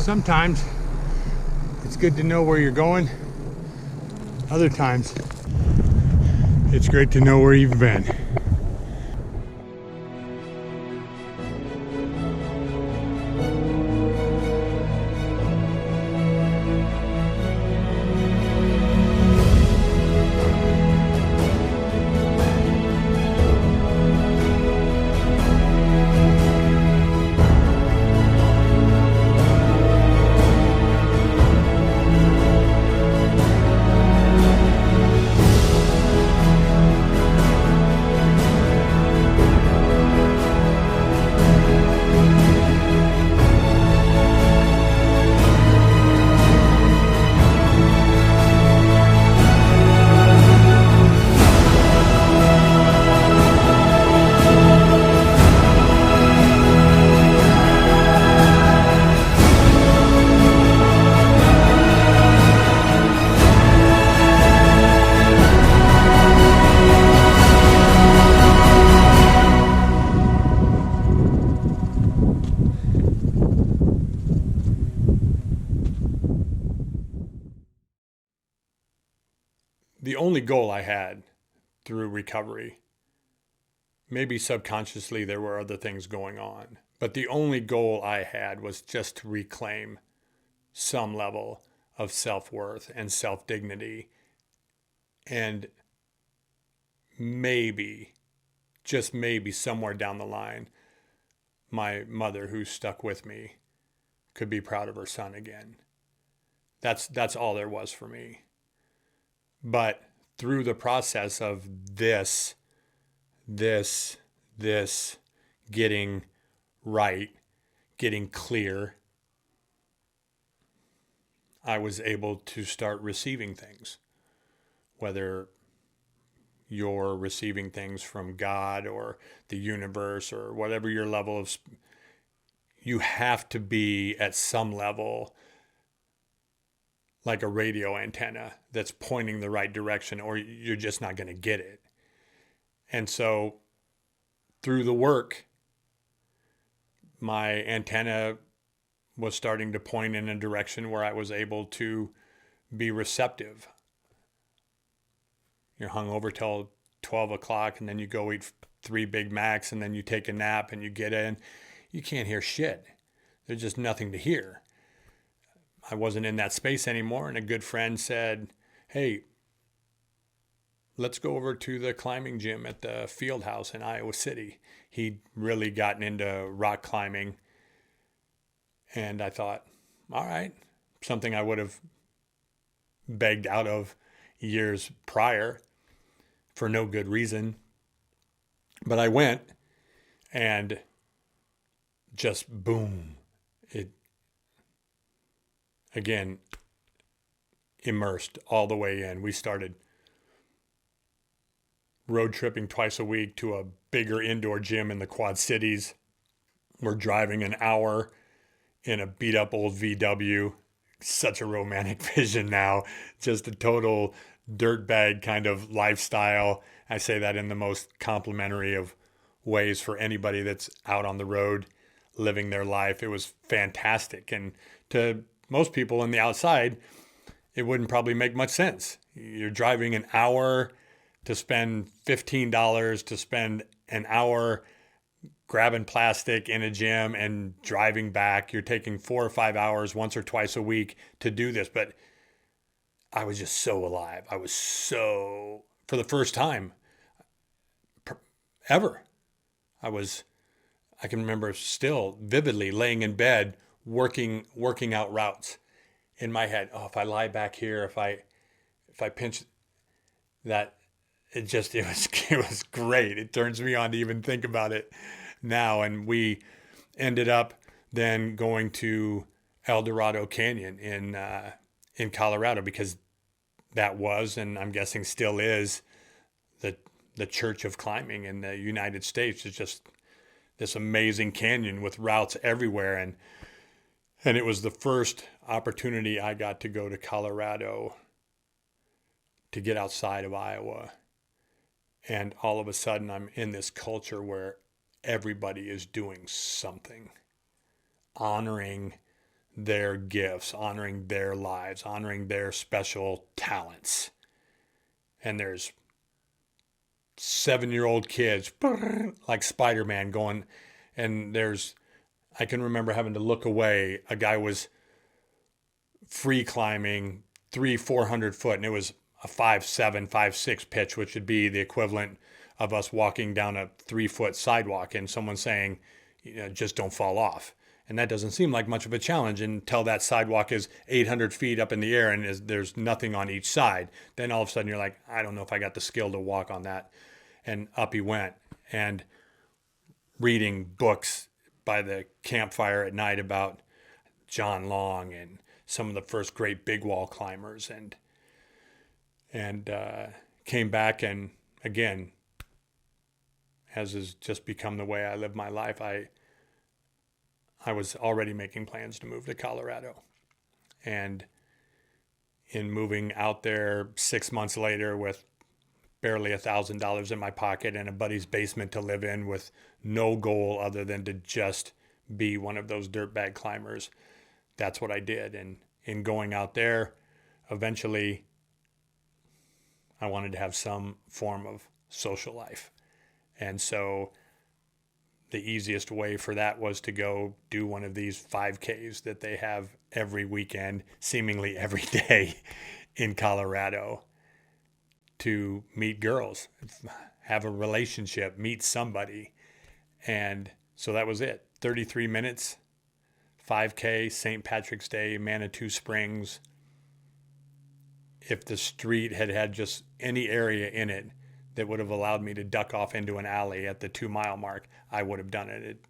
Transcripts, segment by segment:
Sometimes it's good to know where you're going. Other times it's great to know where you've been. The only goal I had through recovery, maybe subconsciously there were other things going on, but the only goal I had was just to reclaim some level of self-worth and self-dignity. And maybe, just maybe somewhere down the line, my mother who stuck with me could be proud of her son again. That's all there was for me. But through the process of this getting right, getting clear, I was able to start receiving things. Whether you're receiving things from God or the universe or whatever your level of, you have to be at some level like a radio antenna that's pointing the right direction, or you're just not going to get it. And so through the work, my antenna was starting to point in a direction where I was able to be receptive. You're hung over till 12 o'clock and then you go eat 3 Big Macs and then you take a nap and you get in. You can't hear shit. There's just nothing to hear. I wasn't in that space anymore, and a good friend said, hey, let's go over to the climbing gym at the field house in Iowa City. He'd really gotten into rock climbing, and I thought, all right, something I would have begged out of years prior for no good reason. But I went, and just boom, it again, immersed all the way in. We started road tripping twice a week to a bigger indoor gym in the Quad Cities. We're driving an hour in a beat up old VW. Such a romantic vision now. Just a total dirtbag kind of lifestyle. I say that in the most complimentary of ways for anybody that's out on the road living their life. It was fantastic. And to most people on the outside, it wouldn't probably make much sense. You're driving an hour to spend $15 to spend an hour grabbing plastic in a gym and driving back. You're taking 4 or 5 hours once or twice a week to do this. But I was just so alive. I was so, for the first time ever, I can remember still vividly laying in bed working out routes in my head. Oh, if I lie back here, if I pinch that, it was great. It turns me on to even think about it now. And we ended up then going to El Dorado Canyon in Colorado, because that was, and I'm guessing still is, the church of climbing in the United States. It's just this amazing canyon with routes everywhere. And it was the first opportunity I got to go to Colorado, to get outside of Iowa. And all of a sudden I'm in this culture where everybody is doing something, honoring their gifts, honoring their lives, honoring their special talents. And there's 7-year-old kids like Spider-Man going, and I can remember having to look away. A guy was free climbing 400 foot, and it was a 5'7", 5'6" pitch, which would be the equivalent of us walking down a 3-foot sidewalk and someone saying, just don't fall off. And that doesn't seem like much of a challenge until that sidewalk is 800 feet up in the air and there's nothing on each side. Then all of a sudden you're like, I don't know if I got the skill to walk on that. And up he went. And reading books by the campfire at night about John Long and some of the first great big wall climbers, and came back, and again, as has just become the way I live my life, I was already making plans to move to Colorado. And in moving out there 6 months later with barely $1,000 in my pocket and a buddy's basement to live in with no goal other than to just be one of those dirtbag climbers, that's what I did. And in going out there, eventually I wanted to have some form of social life. And so the easiest way for that was to go do one of these 5Ks that they have every weekend, seemingly every day in Colorado, to meet girls, have a relationship, meet somebody. And so that was it. 33 minutes, 5K, St. Patrick's Day, Manitou Springs. If the street had had just any area in it that would have allowed me to duck off into an alley at the 2-mile mark, I would have done it.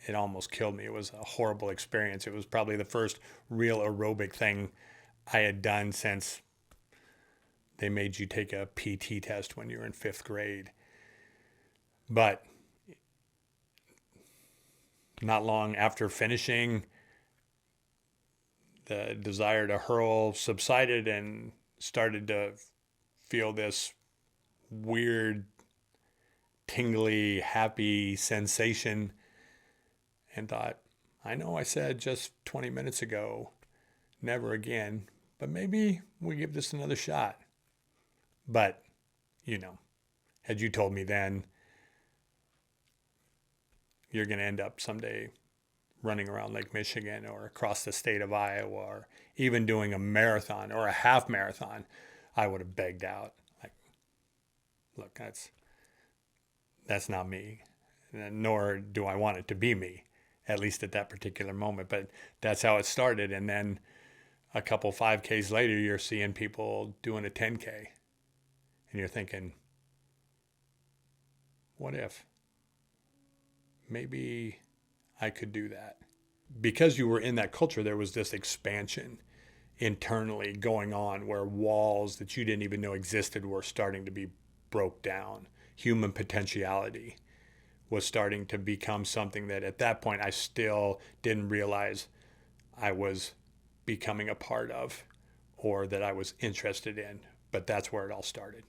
It almost killed me. It was a horrible experience. It was probably the first real aerobic thing I had done since they made you take a PT test when you were in 5th grade. But not long after finishing, the desire to hurl subsided and started to feel this weird, tingly, happy sensation, and thought, I know I said just 20 minutes ago, never again, but maybe we give this another shot. But, had you told me then, you're going to end up someday running around Lake Michigan or across the state of Iowa or even doing a marathon or a half marathon, I would have begged out. Like, look, that's not me, nor do I want it to be me, at least at that particular moment. But that's how it started. And then a couple 5Ks later, you're seeing people doing a 10K. And you're thinking, what if? Maybe I could do that. Because you were in that culture, there was this expansion internally going on where walls that you didn't even know existed were starting to be broke down. Human potentiality was starting to become something that at that point I still didn't realize I was becoming a part of or that I was interested in. But that's where it all started.